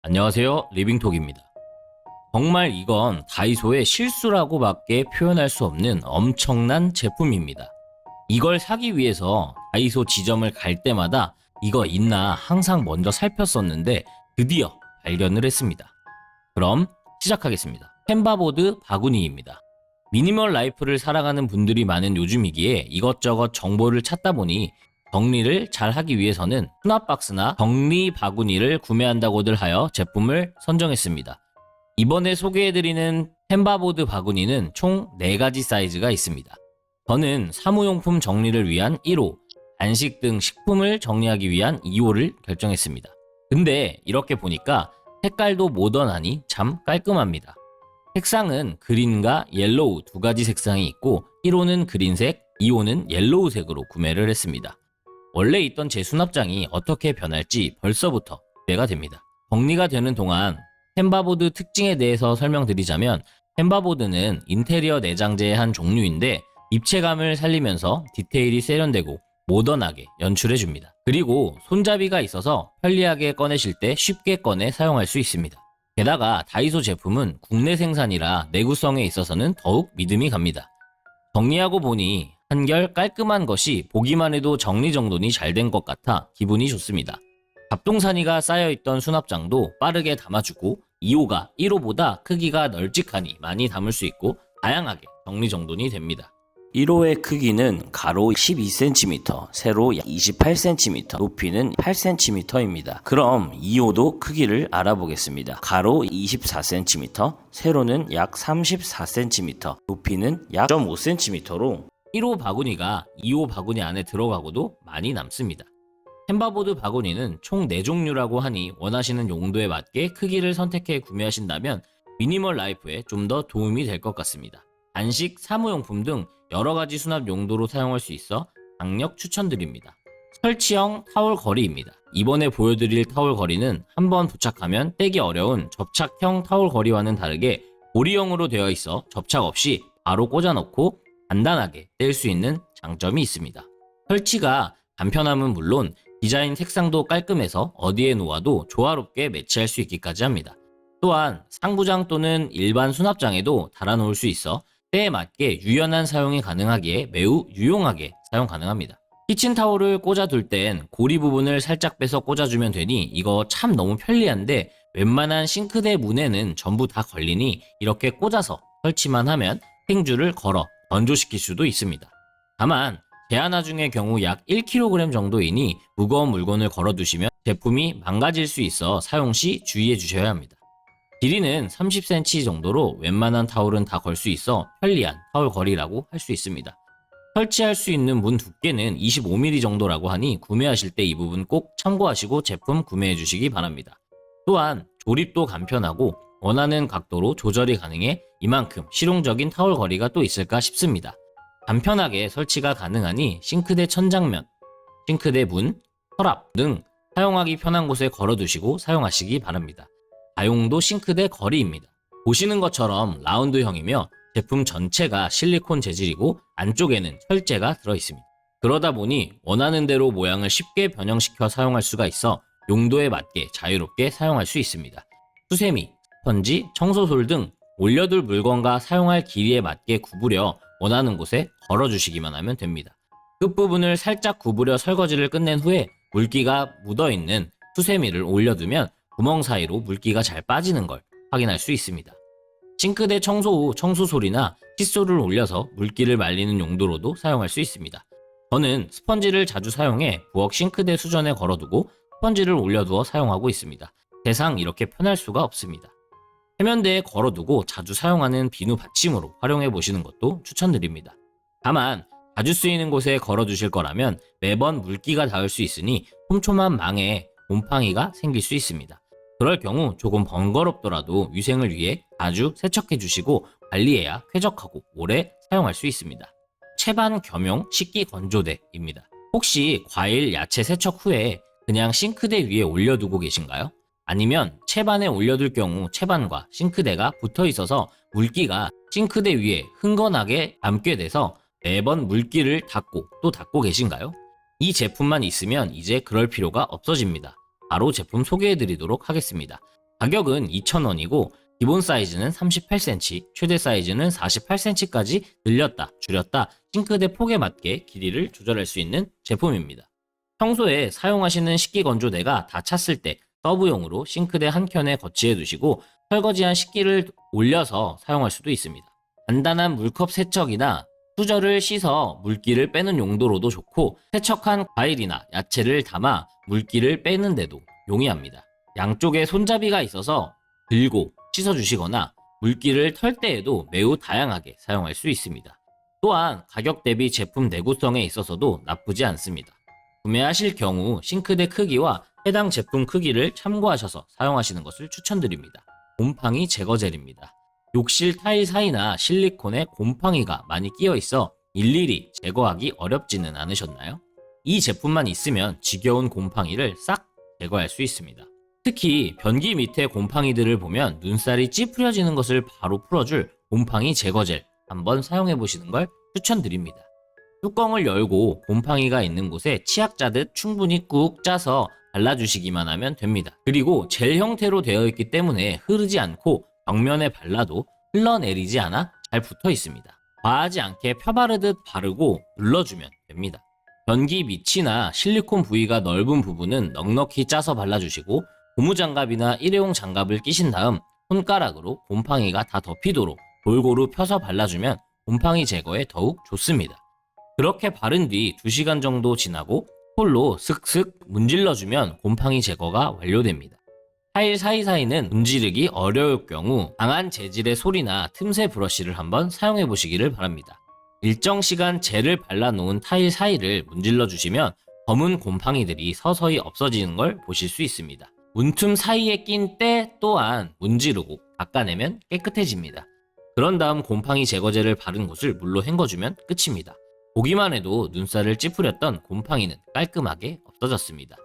안녕하세요, 리빙톡입니다. 정말 이건 다이소의 실수라고밖에 표현할 수 없는 엄청난 제품입니다. 이걸 사기 위해서 다이소 지점을 갈 때마다 이거 있나 항상 먼저 살폈었는데 드디어 발견을 했습니다. 그럼 시작하겠습니다. 템바보드 바구니입니다. 미니멀 라이프를 살아가는 분들이 많은 요즘이기에 이것저것 정보를 찾다 보니 정리를 잘 하기 위해서는 수납박스나 정리 바구니를 구매한다고들 하여 제품을 선정했습니다. 이번에 소개해드리는 템바보드 바구니는 총 4가지 사이즈가 있습니다. 저는 사무용품 정리를 위한 1호, 간식 등 식품을 정리하기 위한 2호를 결정했습니다. 근데 이렇게 보니까 색깔도 모던하니 참 깔끔합니다. 색상은 그린과 옐로우 2가지 색상이 있고 1호는 그린색, 2호는 옐로우색으로 구매를 했습니다. 원래 있던 제 수납장이 어떻게 변할지 벌써부터 기대가 됩니다. 정리가 되는 동안 템바보드 특징에 대해서 설명드리자면 템바보드는 인테리어 내장재의 한 종류인데 입체감을 살리면서 디테일이 세련되고 모던하게 연출해줍니다. 그리고 손잡이가 있어서 편리하게 꺼내실 때 쉽게 꺼내 사용할 수 있습니다. 게다가 다이소 제품은 국내 생산이라 내구성에 있어서는 더욱 믿음이 갑니다. 정리하고 보니 한결 깔끔한 것이 보기만 해도 정리정돈이 잘 된 것 같아 기분이 좋습니다. 잡동사니가 쌓여있던 수납장도 빠르게 담아주고 2호가 1호보다 크기가 널찍하니 많이 담을 수 있고 다양하게 정리정돈이 됩니다. 1호의 크기는 가로 12cm, 세로 28cm, 높이는 8cm입니다. 그럼 2호도 크기를 알아보겠습니다. 가로 24cm, 세로는 약 34cm, 높이는 약 0.5cm로 1호 바구니가 2호 바구니 안에 들어가고도 많이 남습니다. 템바보드 바구니는 총 4종류라고 하니 원하시는 용도에 맞게 크기를 선택해 구매하신다면 미니멀 라이프에 좀 더 도움이 될 것 같습니다. 간식, 사무용품 등 여러가지 수납 용도로 사용할 수 있어 강력 추천드립니다. 설치형 타월 거리입니다. 이번에 보여드릴 타월 거리는 한번 부착하면 떼기 어려운 접착형 타월 거리와는 다르게 고리형으로 되어 있어 접착 없이 바로 꽂아놓고 간단하게 뗄 수 있는 장점이 있습니다. 설치가 간편함은 물론 디자인 색상도 깔끔해서 어디에 놓아도 조화롭게 매치할 수 있기까지 합니다. 또한 상부장 또는 일반 수납장에도 달아놓을 수 있어 때에 맞게 유연한 사용이 가능하기에 매우 유용하게 사용 가능합니다. 키친타올을 꽂아둘 땐 고리 부분을 살짝 빼서 꽂아주면 되니 이거 참 너무 편리한데 웬만한 싱크대 문에는 전부 다 걸리니 이렇게 꽂아서 설치만 하면 행주를 걸어 건조시킬 수도 있습니다. 다만 제 하나 중의 경우 약 1kg 정도이니 무거운 물건을 걸어두시면 제품이 망가질 수 있어 사용 시 주의해 주셔야 합니다. 길이는 30cm 정도로 웬만한 타올은 다 걸 수 있어 편리한 타올 거리라고 할 수 있습니다. 설치할 수 있는 문 두께는 25mm 정도라고 하니 구매하실 때 이 부분 꼭 참고하시고 제품 구매해 주시기 바랍니다. 또한 조립도 간편하고 원하는 각도로 조절이 가능해 이만큼 실용적인 타올 거리가 또 있을까 싶습니다. 간편하게 설치가 가능하니 싱크대 천장면, 싱크대 문, 서랍 등 사용하기 편한 곳에 걸어두시고 사용하시기 바랍니다. 다용도 싱크대 거리입니다. 보시는 것처럼 라운드형이며 제품 전체가 실리콘 재질이고 안쪽에는 철재가 들어있습니다. 그러다 보니 원하는 대로 모양을 쉽게 변형시켜 사용할 수가 있어 용도에 맞게 자유롭게 사용할 수 있습니다. 수세미, 스펀지, 청소솔 등 올려둘 물건과 사용할 길이에 맞게 구부려 원하는 곳에 걸어주시기만 하면 됩니다. 끝부분을 살짝 구부려 설거지를 끝낸 후에 물기가 묻어있는 수세미를 올려두면 구멍 사이로 물기가 잘 빠지는 걸 확인할 수 있습니다. 싱크대 청소 후 청소솔이나 칫솔을 올려서 물기를 말리는 용도로도 사용할 수 있습니다. 저는 스펀지를 자주 사용해 부엌 싱크대 수전에 걸어두고 스펀지를 올려두어 사용하고 있습니다. 세상 이렇게 편할 수가 없습니다. 세면대에 걸어두고 자주 사용하는 비누 받침으로 활용해 보시는 것도 추천드립니다. 다만 자주 쓰이는 곳에 걸어두실 거라면 매번 물기가 닿을 수 있으니 촘촘한 망에 곰팡이가 생길 수 있습니다. 그럴 경우 조금 번거롭더라도 위생을 위해 자주 세척해 주시고 관리해야 쾌적하고 오래 사용할 수 있습니다. 채반 겸용 식기 건조대입니다. 혹시 과일, 야채 세척 후에 그냥 싱크대 위에 올려두고 계신가요? 아니면 채반에 올려둘 경우 채반과 싱크대가 붙어 있어서 물기가 싱크대 위에 흥건하게 남게 돼서 매번 물기를 닦고 또 닦고 계신가요? 이 제품만 있으면 이제 그럴 필요가 없어집니다. 바로 제품 소개해드리도록 하겠습니다. 가격은 2,000원이고 기본 사이즈는 38cm, 최대 사이즈는 48cm까지 늘렸다, 줄였다 싱크대 폭에 맞게 길이를 조절할 수 있는 제품입니다. 평소에 사용하시는 식기건조대가 다 찼을 때 서브용으로 싱크대 한켠에 거치해 두시고 설거지한 식기를 올려서 사용할 수도 있습니다. 간단한 물컵 세척이나 수저를 씻어 물기를 빼는 용도로도 좋고 세척한 과일이나 야채를 담아 물기를 빼는 데도 용이합니다. 양쪽에 손잡이가 있어서 들고 씻어주시거나 물기를 털 때에도 매우 다양하게 사용할 수 있습니다. 또한 가격 대비 제품 내구성에 있어서도 나쁘지 않습니다. 구매하실 경우 싱크대 크기와 해당 제품 크기를 참고하셔서 사용하시는 것을 추천드립니다. 곰팡이 제거 젤입니다. 욕실 타일 사이나 실리콘에 곰팡이가 많이 끼어 있어 일일이 제거하기 어렵지는 않으셨나요? 이 제품만 있으면 지겨운 곰팡이를 싹 제거할 수 있습니다. 특히 변기 밑에 곰팡이들을 보면 눈살이 찌푸려지는 것을 바로 풀어줄 곰팡이 제거젤 한번 사용해 보시는 걸 추천드립니다. 뚜껑을 열고 곰팡이가 있는 곳에 치약 짜듯 충분히 꾹 짜서 발라주시기만 하면 됩니다. 그리고 젤 형태로 되어 있기 때문에 흐르지 않고 벽면에 발라도 흘러내리지 않아 잘 붙어 있습니다. 과하지 않게 펴바르듯 바르고 눌러주면 됩니다. 변기 밑이나 실리콘 부위가 넓은 부분은 넉넉히 짜서 발라주시고 고무장갑이나 일회용 장갑을 끼신 다음 손가락으로 곰팡이가 다 덮이도록 골고루 펴서 발라주면 곰팡이 제거에 더욱 좋습니다. 그렇게 바른 뒤 2시간 정도 지나고 폴로 슥슥 문질러주면 곰팡이 제거가 완료됩니다. 타일 사이사이는 문지르기 어려울 경우 강한 재질의 솔이나 틈새 브러쉬를 한번 사용해 보시기를 바랍니다. 일정 시간 젤을 발라놓은 타일 사이를 문질러 주시면 검은 곰팡이들이 서서히 없어지는 걸 보실 수 있습니다. 문틈 사이에 낀 때 또한 문지르고 닦아내면 깨끗해집니다. 그런 다음 곰팡이 제거제를 바른 곳을 물로 헹궈주면 끝입니다. 보기만 해도 눈살을 찌푸렸던 곰팡이는 깔끔하게 없어졌습니다.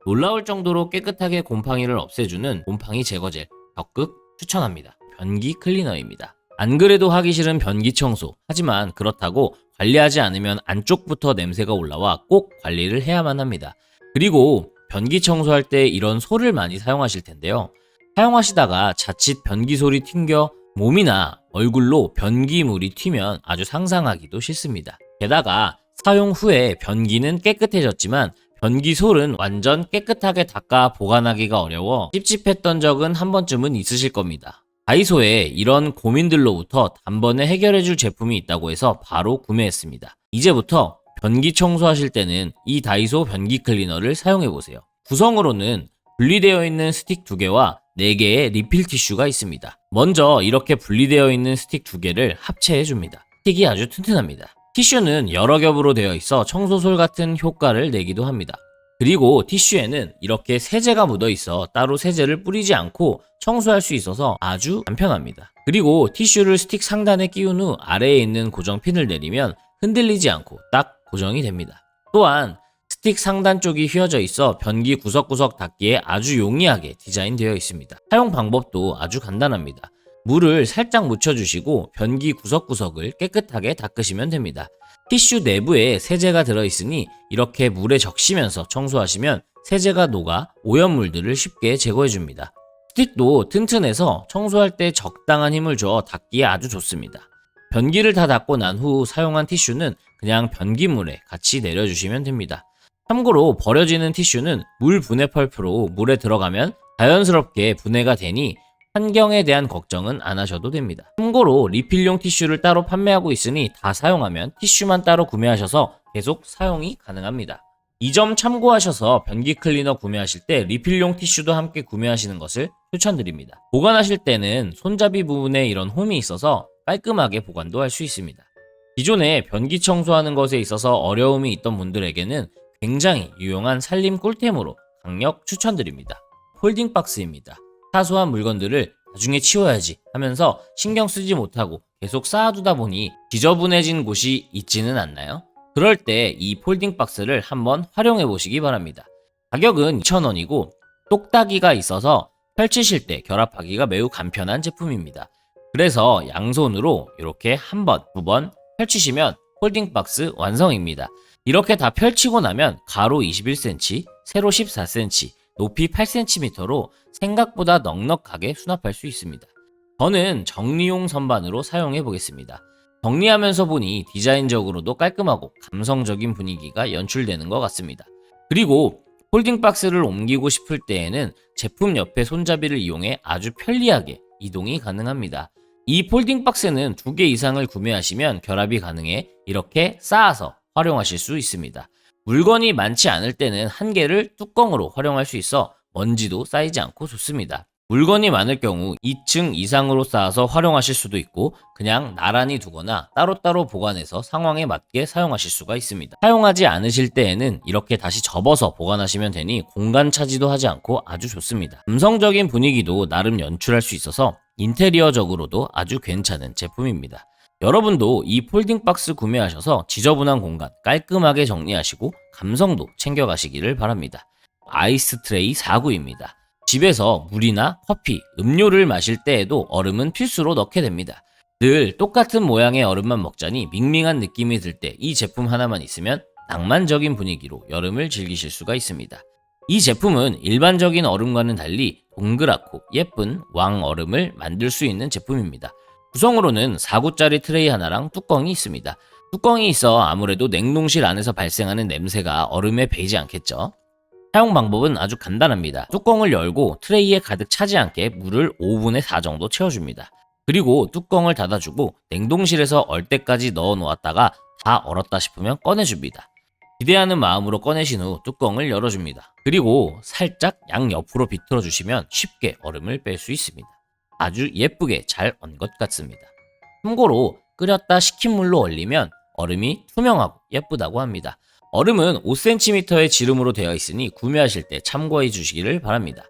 놀라울 정도로 깨끗하게 곰팡이를 없애주는 곰팡이 제거젤 적극 추천합니다. 변기 클리너입니다. 안 그래도 하기 싫은 변기 청소, 하지만 그렇다고 관리하지 않으면 안쪽부터 냄새가 올라와 꼭 관리를 해야만 합니다. 그리고 변기 청소할 때 이런 솔을 많이 사용하실 텐데요. 사용하시다가 자칫 변기솔이 튕겨 몸이나 얼굴로 변기물이 튀면 아주 상상하기도 싫습니다. 게다가 사용 후에 변기는 깨끗해졌지만 변기솔은 완전 깨끗하게 닦아 보관하기가 어려워 찝찝했던 적은 한 번쯤은 있으실 겁니다. 다이소에 이런 고민들로부터 단번에 해결해줄 제품이 있다고 해서 바로 구매했습니다. 이제부터 변기 청소하실 때는 이 다이소 변기 클리너를 사용해보세요. 구성으로는 분리되어 있는 스틱 2개와 4개의 리필 티슈가 있습니다. 먼저 이렇게 분리되어 있는 스틱 2개를 합체해줍니다. 스틱이 아주 튼튼합니다. 티슈는 여러 겹으로 되어 있어 청소솔 같은 효과를 내기도 합니다. 그리고 티슈에는 이렇게 세제가 묻어 있어 따로 세제를 뿌리지 않고 청소할 수 있어서 아주 간편합니다. 그리고 티슈를 스틱 상단에 끼운 후 아래에 있는 고정핀을 내리면 흔들리지 않고 딱 고정이 됩니다. 또한 스틱 상단 쪽이 휘어져 있어 변기 구석구석 닦기에 아주 용이하게 디자인되어 있습니다. 사용 방법도 아주 간단합니다. 물을 살짝 묻혀주시고 변기 구석구석을 깨끗하게 닦으시면 됩니다. 티슈 내부에 세제가 들어있으니 이렇게 물에 적시면서 청소하시면 세제가 녹아 오염물들을 쉽게 제거해줍니다. 스틱도 튼튼해서 청소할 때 적당한 힘을 줘 닦기에 아주 좋습니다. 변기를 다 닦고 난 후 사용한 티슈는 그냥 변기물에 같이 내려주시면 됩니다. 참고로 버려지는 티슈는 물 분해 펄프로 물에 들어가면 자연스럽게 분해가 되니 환경에 대한 걱정은 안 하셔도 됩니다. 참고로 리필용 티슈를 따로 판매하고 있으니 다 사용하면 티슈만 따로 구매하셔서 계속 사용이 가능합니다. 이 점 참고하셔서 변기 클리너 구매하실 때 리필용 티슈도 함께 구매하시는 것을 추천드립니다. 보관하실 때는 손잡이 부분에 이런 홈이 있어서 깔끔하게 보관도 할 수 있습니다. 기존에 변기 청소하는 것에 있어서 어려움이 있던 분들에게는 굉장히 유용한 살림 꿀템으로 강력 추천드립니다. 폴딩 박스입니다. 사소한 물건들을 나중에 치워야지 하면서 신경 쓰지 못하고 계속 쌓아두다 보니 지저분해진 곳이 있지는 않나요? 그럴 때 이 폴딩 박스를 한번 활용해 보시기 바랍니다. 가격은 2,000원이고 똑딱이가 있어서 펼치실 때 결합하기가 매우 간편한 제품입니다. 그래서 양손으로 이렇게 한 번, 두 번 펼치시면 폴딩 박스 완성입니다. 이렇게 다 펼치고 나면 가로 21cm, 세로 14cm, 높이 8cm로 생각보다 넉넉하게 수납할 수 있습니다. 저는 정리용 선반으로 사용해 보겠습니다. 정리하면서 보니 디자인적으로도 깔끔하고 감성적인 분위기가 연출되는 것 같습니다. 그리고 폴딩 박스를 옮기고 싶을 때에는 제품 옆에 손잡이를 이용해 아주 편리하게 이동이 가능합니다. 이 폴딩 박스는 2개 이상을 구매하시면 결합이 가능해 이렇게 쌓아서 활용하실 수 있습니다. 물건이 많지 않을 때는 1개를 뚜껑으로 활용할 수 있어 먼지도 쌓이지 않고 좋습니다. 물건이 많을 경우 2층 이상으로 쌓아서 활용하실 수도 있고 그냥 나란히 두거나 따로따로 보관해서 상황에 맞게 사용하실 수가 있습니다. 사용하지 않으실 때에는 이렇게 다시 접어서 보관하시면 되니 공간 차지도 하지 않고 아주 좋습니다. 감성적인 분위기도 나름 연출할 수 있어서 인테리어적으로도 아주 괜찮은 제품입니다. 여러분도 이 폴딩 박스 구매하셔서 지저분한 공간 깔끔하게 정리하시고 감성도 챙겨가시기를 바랍니다. 아이스 트레이 4구입니다. 집에서 물이나 커피, 음료를 마실 때에도 얼음은 필수로 넣게 됩니다. 늘 똑같은 모양의 얼음만 먹자니 밍밍한 느낌이 들 때 이 제품 하나만 있으면 낭만적인 분위기로 여름을 즐기실 수가 있습니다. 이 제품은 일반적인 얼음과는 달리 동그랗고 예쁜 왕 얼음을 만들 수 있는 제품입니다. 구성으로는 4구짜리 트레이 하나랑 뚜껑이 있습니다. 뚜껑이 있어 아무래도 냉동실 안에서 발생하는 냄새가 얼음에 배이지 않겠죠. 사용 방법은 아주 간단합니다. 뚜껑을 열고 트레이에 가득 차지 않게 물을 5분의 4 정도 채워줍니다. 그리고 뚜껑을 닫아주고 냉동실에서 얼 때까지 넣어 놓았다가 다 얼었다 싶으면 꺼내줍니다. 기대하는 마음으로 꺼내신 후 뚜껑을 열어줍니다. 그리고 살짝 양옆으로 비틀어 주시면 쉽게 얼음을 뺄 수 있습니다. 아주 예쁘게 잘 언 것 같습니다. 참고로 끓였다 식힌 물로 얼리면 얼음이 투명하고 예쁘다고 합니다. 얼음은 5cm의 지름으로 되어 있으니 구매하실 때 참고해 주시기를 바랍니다.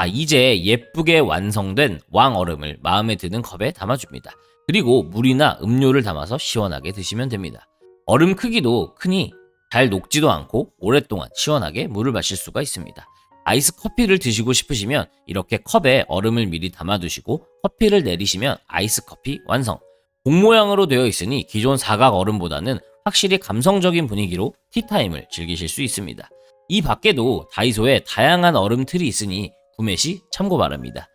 이제 예쁘게 완성된 왕 얼음을 마음에 드는 컵에 담아줍니다. 그리고 물이나 음료를 담아서 시원하게 드시면 됩니다. 얼음 크기도 크니 잘 녹지도 않고 오랫동안 시원하게 물을 마실 수가 있습니다. 아이스 커피를 드시고 싶으시면 이렇게 컵에 얼음을 미리 담아두시고 커피를 내리시면 아이스 커피 완성! 공 모양으로 되어 있으니 기존 사각 얼음보다는 확실히 감성적인 분위기로 티타임을 즐기실 수 있습니다. 이 밖에도 다이소에 다양한 얼음 틀이 있으니 구매 시 참고 바랍니다.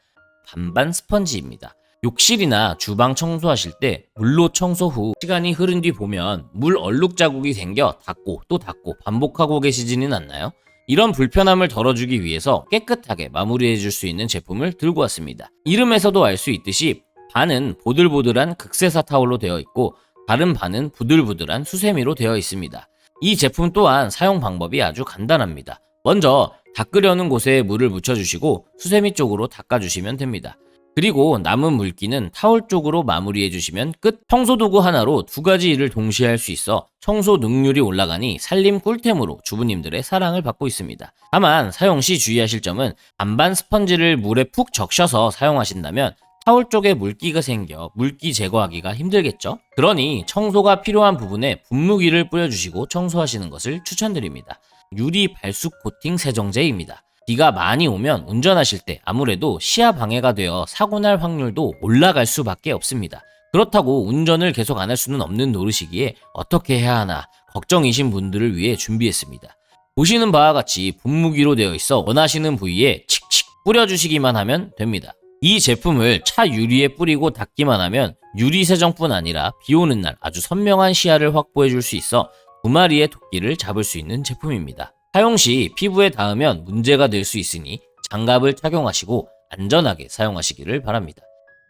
반반 스펀지입니다. 욕실이나 주방 청소하실 때 물로 청소 후 시간이 흐른 뒤 보면 물 얼룩 자국이 생겨 닦고 또 닦고 반복하고 계시지는 않나요? 이런 불편함을 덜어주기 위해서 깨끗하게 마무리해 줄 수 있는 제품을 들고 왔습니다. 이름에서도 알 수 있듯이 반은 보들보들한 극세사 타올로 되어 있고 다른 반은 부들부들한 수세미로 되어 있습니다. 이 제품 또한 사용 방법이 아주 간단합니다. 먼저 닦으려는 곳에 물을 묻혀주시고 수세미 쪽으로 닦아주시면 됩니다. 그리고 남은 물기는 타올 쪽으로 마무리해 주시면 끝. 청소도구 하나로 2가지 일을 동시에 할 수 있어 청소 능률이 올라가니 살림 꿀템으로 주부님들의 사랑을 받고 있습니다. 다만 사용 시 주의하실 점은 반반 스펀지를 물에 푹 적셔서 사용하신다면 타올 쪽에 물기가 생겨 물기 제거하기가 힘들겠죠? 그러니 청소가 필요한 부분에 분무기를 뿌려주시고 청소하시는 것을 추천드립니다. 유리 발수 코팅 세정제입니다. 비가 많이 오면 운전하실 때 아무래도 시야 방해가 되어 사고 날 확률도 올라갈 수밖에 없습니다. 그렇다고 운전을 계속 안 할 수는 없는 노릇이기에 어떻게 해야 하나 걱정이신 분들을 위해 준비했습니다. 보시는 바와 같이 분무기로 되어 있어 원하시는 부위에 칙칙 뿌려주시기만 하면 됩니다. 이 제품을 차 유리에 뿌리고 닦기만 하면 유리 세정뿐 아니라 비 오는 날 아주 선명한 시야를 확보해 줄 수 있어 2마리의 토끼를 잡을 수 있는 제품입니다. 사용 시 피부에 닿으면 문제가 될 수 있으니 장갑을 착용하시고 안전하게 사용하시기를 바랍니다.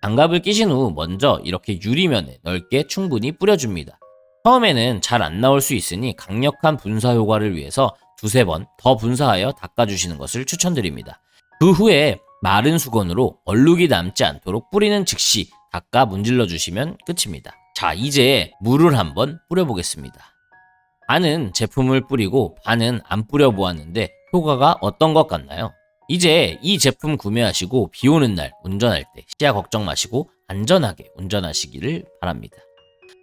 장갑을 끼신 후 먼저 이렇게 유리면에 넓게 충분히 뿌려줍니다. 처음에는 잘 안 나올 수 있으니 강력한 분사 효과를 위해서 2-3번 더 분사하여 닦아주시는 것을 추천드립니다. 그 후에 마른 수건으로 얼룩이 남지 않도록 뿌리는 즉시 닦아 문질러 주시면 끝입니다. 자, 이제 물을 한번 뿌려보겠습니다. 반은 제품을 뿌리고 반은 안 뿌려보았는데 효과가 어떤 것 같나요? 이제 이 제품 구매하시고 비 오는 날 운전할 때 시야 걱정 마시고 안전하게 운전하시기를 바랍니다.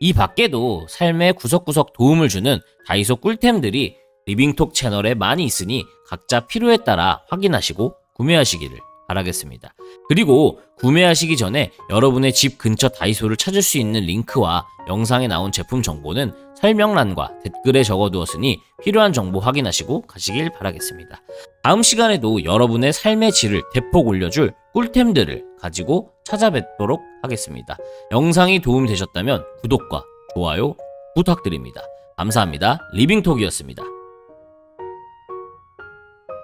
이 밖에도 삶의 구석구석 도움을 주는 다이소 꿀템들이 리빙톡 채널에 많이 있으니 각자 필요에 따라 확인하시고 구매하시기를 바라겠습니다. 그리고 구매하시기 전에 여러분의 집 근처 다이소를 찾을 수 있는 링크와 영상에 나온 제품 정보는 설명란과 댓글에 적어두었으니 필요한 정보 확인하시고 가시길 바라겠습니다. 다음 시간에도 여러분의 삶의 질을 대폭 올려줄 꿀템들을 가지고 찾아뵙도록 하겠습니다. 영상이 도움이 되셨다면 구독과 좋아요 부탁드립니다. 감사합니다. 리빙톡이었습니다.